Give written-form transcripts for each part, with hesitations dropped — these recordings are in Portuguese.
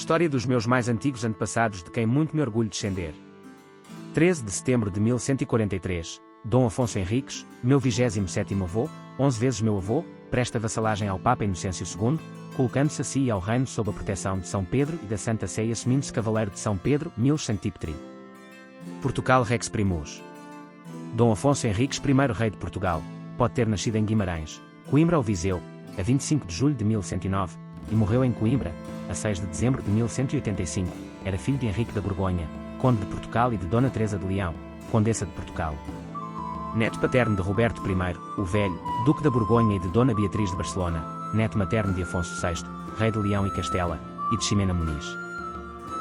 História dos meus mais antigos antepassados de quem muito me orgulho descender. 13 de setembro de 1143, Dom Afonso Henriques, meu 27º avô, 11 vezes meu avô, presta vassalagem ao Papa Inocêncio II, colocando-se a si e ao reino sob a proteção de São Pedro e da Santa Sé e assumindo-se cavaleiro de São Pedro, 1103. Portugal Rex Primus. Dom Afonso Henriques, primeiro rei de Portugal, pode ter nascido em Guimarães, Coimbra ou Viseu, a 25 de julho de 1109, e morreu em Coimbra, a 6 de dezembro de 1185, era filho de Henrique da Borgonha, conde de Portugal e de Dona Teresa de Leão, condessa de Portugal. Neto paterno de Roberto I, o Velho, duque da Borgonha e de Dona Beatriz de Barcelona, neto materno de Afonso VI, rei de Leão e Castela, e de Ximena Muniz.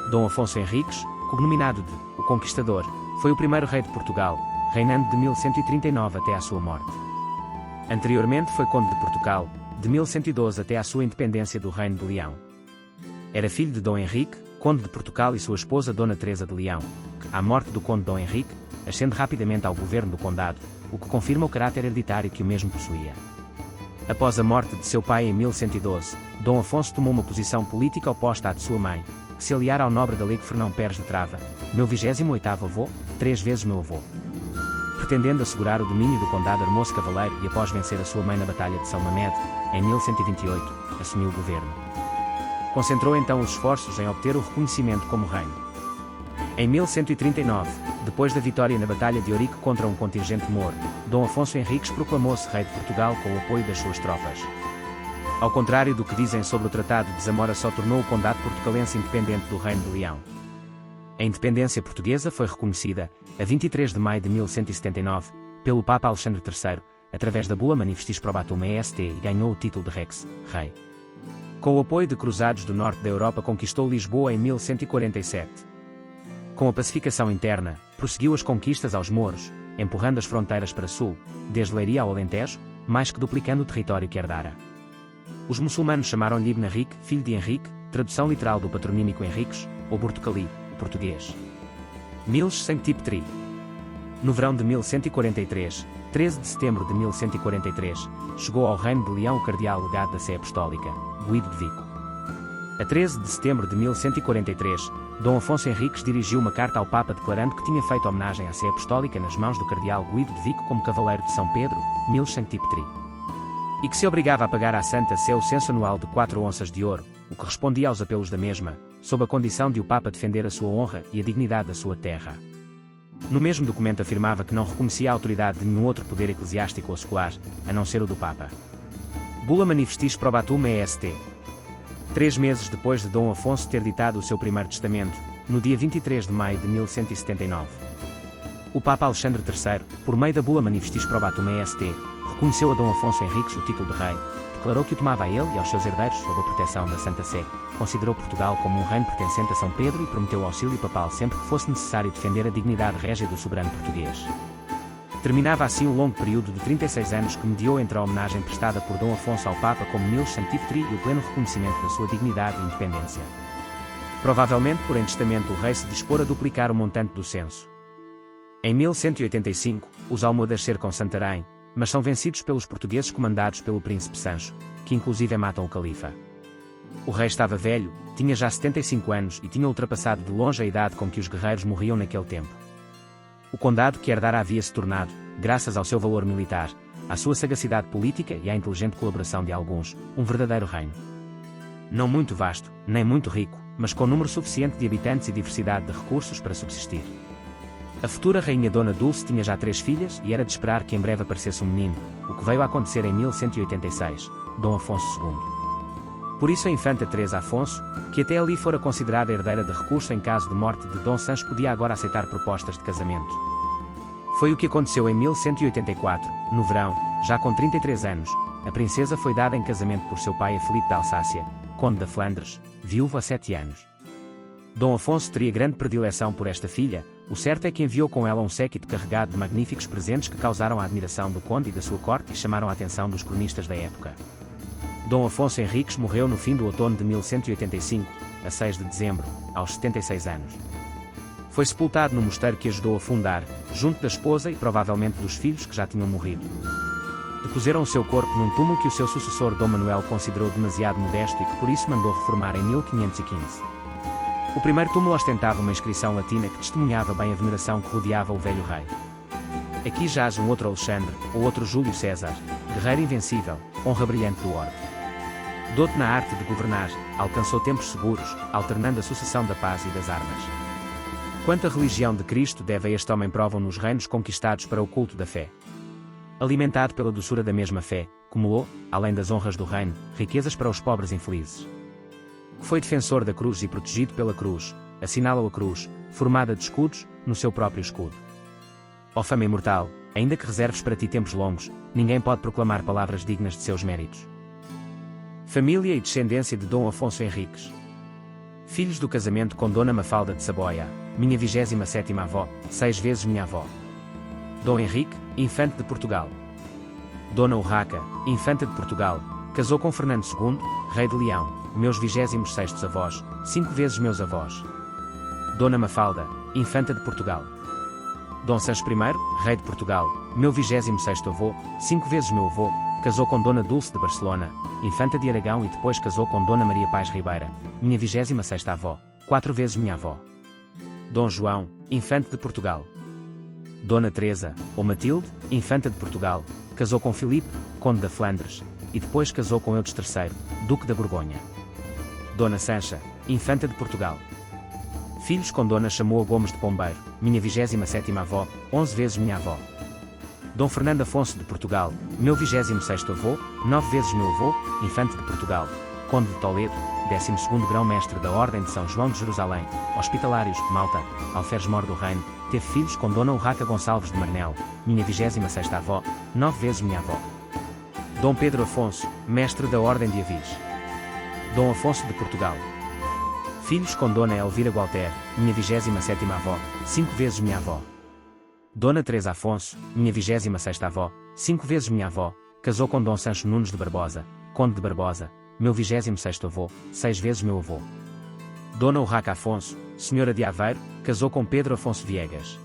Dom Afonso Henriques, cognominado de O Conquistador, foi o primeiro rei de Portugal, reinando de 1139 até à sua morte. Anteriormente foi conde de Portugal, de 1112 até à sua independência do Reino de Leão. Era filho de Dom Henrique, conde de Portugal e sua esposa Dona Teresa de Leão, que, à morte do conde Dom Henrique, ascende rapidamente ao governo do condado, o que confirma o caráter hereditário que o mesmo possuía. Após a morte de seu pai em 1112, Dom Afonso tomou uma posição política oposta à de sua mãe, que se aliara ao nobre galego Fernão Pérez de Trava, meu 28º avô, 3 vezes meu avô. Pretendendo assegurar o domínio do condado, armou-se cavaleiro e, após vencer a sua mãe na Batalha de São Mamede, em 1128, assumiu o governo. Concentrou então os esforços em obter o reconhecimento como reino. Em 1139, depois da vitória na Batalha de Ourique contra um contingente moro, Dom Afonso Henriques proclamou-se rei de Portugal com o apoio das suas tropas. Ao contrário do que dizem sobre o Tratado de Zamora, só tornou o condado portucalense independente do Reino de Leão. A independência portuguesa foi reconhecida, a 23 de maio de 1179, pelo Papa Alexandre III, através da Bula Manifestis Probatum Est, e ganhou o título de Rex, rei. Com o apoio de cruzados do norte da Europa, conquistou Lisboa em 1147. Com a pacificação interna, prosseguiu as conquistas aos mouros, empurrando as fronteiras para sul, desde Leiria ao Alentejo, mais que duplicando o território que herdara. Os muçulmanos chamaram-lhe Ibn Henrique, filho de Henrique, tradução literal do patronímico Henriques, ou Bortocali, português. 1103. No verão de 1143, 13 de setembro de 1143, chegou ao Reino de Leão o cardeal legado da Sé Apostólica, Guido de Vico. A 13 de setembro de 1143, Dom Afonso Henriques dirigiu uma carta ao Papa declarando que tinha feito homenagem à Sé Apostólica nas mãos do cardeal Guido de Vico como cavaleiro de São Pedro, 1103. E que se obrigava a pagar à Santa Sé o censo anual de 4 onças de ouro, o que respondia aos apelos da mesma, sob a condição de o Papa defender a sua honra e a dignidade da sua terra. No mesmo documento afirmava que não reconhecia a autoridade de nenhum outro poder eclesiástico ou secular, a não ser o do Papa. Bula Manifestis Probatum Est. 3 meses depois de Dom Afonso ter ditado o seu primeiro testamento, no dia 23 de maio de 1179. O Papa Alexandre III, por meio da Bula Manifestis Probatum Est, reconheceu a Dom Afonso Henriques o título de rei, declarou que o tomava a ele e aos seus herdeiros sob a proteção da Santa Sé, considerou Portugal como um reino pertencente a São Pedro e prometeu auxílio papal sempre que fosse necessário defender a dignidade régia do soberano português. Terminava assim o longo período de 36 anos que mediou entre a homenagem prestada por Dom Afonso ao Papa como 1103 e o pleno reconhecimento da sua dignidade e independência. Provavelmente por em testamento o rei se dispor a duplicar o montante do censo. Em 1185, os almohadas cercam Santarém, mas são vencidos pelos portugueses comandados pelo príncipe Sancho, que inclusive matam o califa. O rei estava velho, tinha já 75 anos e tinha ultrapassado de longe a idade com que os guerreiros morriam naquele tempo. O condado que herdara havia-se tornado, graças ao seu valor militar, à sua sagacidade política e à inteligente colaboração de alguns, um verdadeiro reino. Não muito vasto, nem muito rico, mas com número suficiente de habitantes e diversidade de recursos para subsistir. A futura rainha Dona Dulce tinha já 3 filhas e era de esperar que em breve aparecesse um menino, o que veio a acontecer em 1186, Dom Afonso II. Por isso a infanta Teresa Afonso, que até ali fora considerada herdeira de recurso em caso de morte de Dom Sancho, podia agora aceitar propostas de casamento. Foi o que aconteceu em 1184, no verão, já com 33 anos, a princesa foi dada em casamento por seu pai a Filipe da Alsácia, conde da Flandres, viúvo há 7 anos. Dom Afonso teria grande predileção por esta filha, o certo é que enviou com ela um séquito carregado de magníficos presentes que causaram a admiração do conde e da sua corte e chamaram a atenção dos cronistas da época. Dom Afonso Henriques morreu no fim do outono de 1185, a 6 de dezembro, aos 76 anos. Foi sepultado no mosteiro que ajudou a fundar, junto da esposa e provavelmente dos filhos que já tinham morrido. Depuseram o seu corpo num túmulo que o seu sucessor Dom Manuel considerou demasiado modesto e que por isso mandou reformar em 1515. O primeiro túmulo ostentava uma inscrição latina que testemunhava bem a veneração que rodeava o velho rei. Aqui jaz um outro Alexandre, ou outro Júlio César, guerreiro invencível, honra brilhante do orbe. Doto na arte de governar, alcançou tempos seguros, alternando a sucessão da paz e das armas. Quanta religião de Cristo deve a este homem provam nos reinos conquistados para o culto da fé. Alimentado pela doçura da mesma fé, acumulou, além das honras do reino, riquezas para os pobres infelizes. Foi defensor da cruz e protegido pela cruz, assinala a cruz, formada de escudos, no seu próprio escudo. Ó fama imortal, ainda que reserves para ti tempos longos, ninguém pode proclamar palavras dignas de seus méritos. Família e descendência de Dom Afonso Henriques. Filhos do casamento com Dona Mafalda de Saboia, minha 27ª avó, 6 vezes minha avó. Dom Henrique, infante de Portugal. Dona Urraca, infanta de Portugal, casou com Fernando II, rei de Leão, meus 26º avós, 5 vezes meus avós. Dona Mafalda, infanta de Portugal. Dom Sancho I, rei de Portugal, meu 26º avô, 5 vezes meu avô, casou com Dona Dulce de Barcelona, infanta de Aragão e depois casou com Dona Maria Paz Ribeira, minha 26ª avó, 4 vezes minha avó. Dom João, infante de Portugal. Dona Teresa, ou Matilde, infanta de Portugal, casou com Filipe, conde da Flandres, e depois casou com Eudes III, duque da Borgonha. Dona Sancha, infanta de Portugal. Filhos com Dona Chamoa Gomes de Pombeiro, minha 27ª avó, 11 vezes minha avó. Dom Fernando Afonso de Portugal, meu 26º avô, 9 vezes meu avô, infante de Portugal, conde de Toledo, 12º grão-mestre da Ordem de São João de Jerusalém, hospitalários, Malta, alferes-mor do reino, teve filhos com Dona Urraca Gonçalves de Marnel, minha 26ª avó, 9 vezes minha avó. Dom Pedro Afonso, mestre da Ordem de Avis. Dom Afonso de Portugal. Filhos com Dona Elvira Gualter, minha 27ª avó, 5 vezes minha avó. Dona Teresa Afonso, minha 26ª avó, 5 vezes minha avó, casou com Dom Sancho Nunes de Barbosa, conde de Barbosa, meu 26º avô, 6 vezes meu avô. Dona Urraca Afonso, senhora de Aveiro, casou com Pedro Afonso Viegas.